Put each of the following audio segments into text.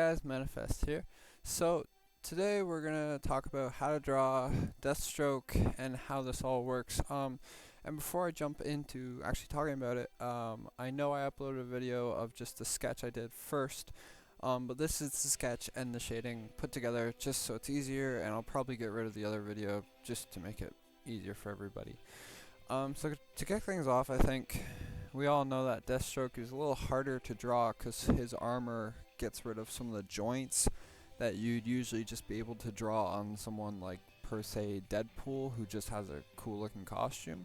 guys, Manifest here. So today we're gonna talk about how to draw Deathstroke and how this all works. And before I jump into actually talking about it, I know I uploaded a video of just the sketch I did first. But this is the sketch and the shading put together just so it's easier, and I'll probably get rid of the other video just to make it easier for everybody. So to kick things off, I think we all know that Deathstroke is a little harder to draw because his armor gets rid of some of the joints that you'd usually just be able to draw on someone like, per se, Deadpool, who just has a cool looking costume.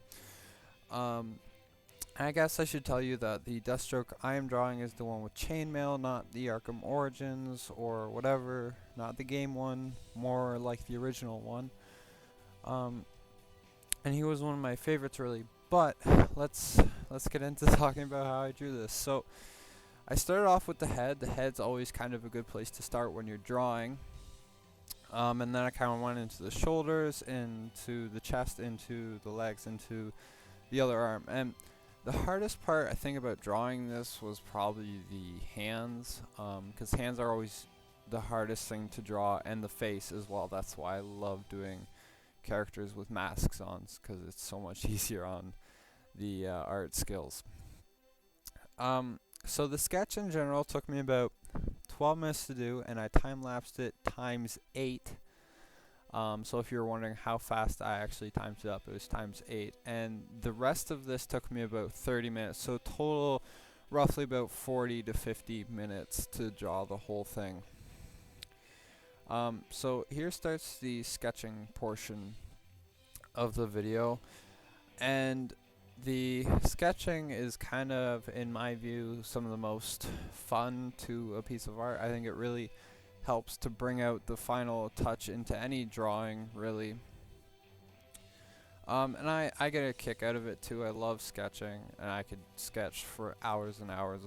I guess I should tell you that the Deathstroke I am drawing is the one with chainmail, not the Arkham Origins or whatever, not the game one, more like the original one. And he was one of my favorites, really. But let's get into talking about how I drew this. So I started off with the head. The head's always kind of a good place to start when you're drawing. And then I kind of went into the shoulders, into the chest, into the legs, into the other arm. And the hardest part I think about drawing this was probably the hands, because hands are always the hardest thing to draw, and the face as well. That's why I love doing characters with masks on, because it's so much easier on the art skills. So the sketch in general took me about 12 minutes to do, and I time-lapsed it times 8. So if you're wondering how fast I actually timed it up, it was times 8. And the rest of this took me about 30 minutes, so total roughly about 40 to 50 minutes to draw the whole thing. So here starts the sketching portion of the video, and the sketching is kind of, in my view, some of the most fun to a piece of art. I think it really helps to bring out the final touch into any drawing, really. And I get a kick out of it too. I love sketching, and I could sketch for hours and hours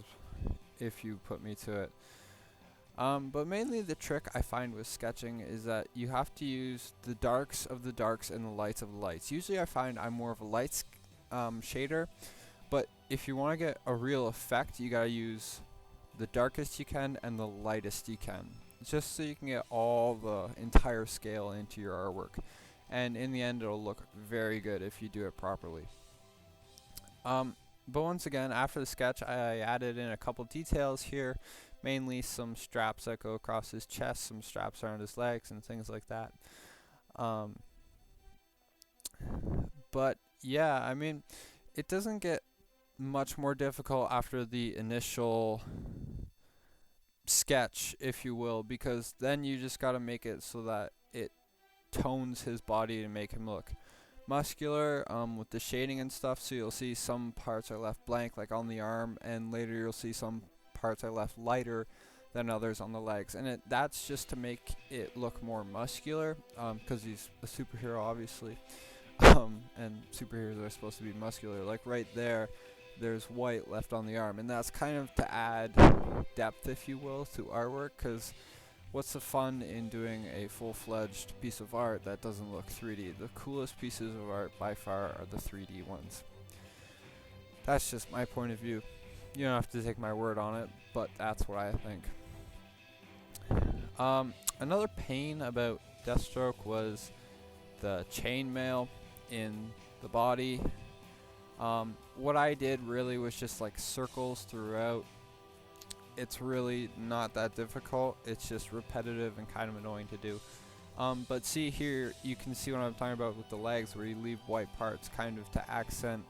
if you put me to it. But mainly the trick I find with sketching is that you have to use the darks of the darks and the lights of the lights. Usually I find I'm more of a lights shader, but if you want to get a real effect, you gotta use the darkest you can and the lightest you can, just so you can get all the entire scale into your artwork. And in the end, it'll look very good if you do it properly. But once again, after the sketch, I added in a couple details here, mainly some straps that go across his chest, some straps around his legs, and things like that. But yeah, I mean, it doesn't get much more difficult after the initial sketch, if you will, because then you just gotta make it so that it tones his body to make him look muscular, with the shading and stuff. So you'll see some parts are left blank, like on the arm, and later you'll see some parts are left lighter than others on the legs, and that's just to make it look more muscular, because he's a superhero, obviously. And superheroes are supposed to be muscular. Like right there's white left on the arm, and that's kind of to add depth, if you will, to artwork, because what's the fun in doing a full-fledged piece of art that doesn't look 3D? The coolest pieces of art by far are the 3D ones. That's just my point of view. You don't have to take my word on it, but that's what I think. Another pain about Deathstroke was the chainmail in the body. What I did really was just like circles throughout. It's really not that difficult. It's just repetitive and kind of annoying to do. But see here, you can see what I'm talking about with the legs, where you leave white parts kind of to accent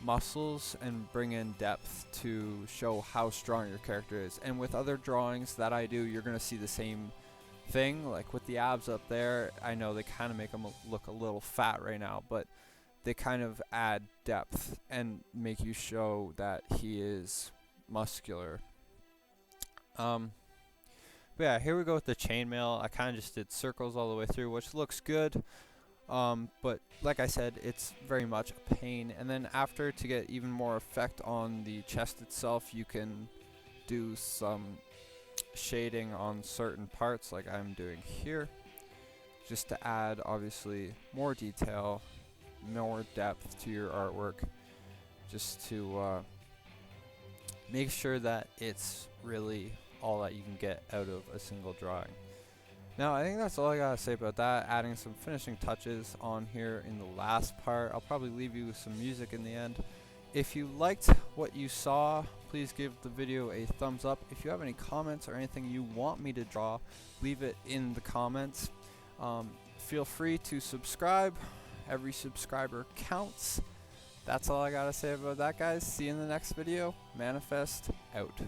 muscles and bring in depth to show how strong your character is. And with other drawings that I do, you're going to see the same thing. Like with the abs up there, I know they kind of make him look a little fat right now, but they kind of add depth and make you show that he is muscular. But yeah, here we go with the chainmail. I kind of just did circles all the way through, which looks good. But like I said, it's very much a pain. And then after, to get even more effect on the chest itself, you can do some shading on certain parts, like I'm doing here, just to add, obviously, more detail, more depth to your artwork, just to make sure that it's really all that you can get out of a single drawing. Now I think that's all I gotta say about that, adding some finishing touches on here in the last part. I'll probably leave you with some music in the end. If you liked what you saw, please give the video a thumbs up. If you have any comments or anything you want me to draw, leave it in the comments. Feel free to subscribe. Every subscriber counts. That's all I gotta say about that, guys. See you in the next video. Manifest out.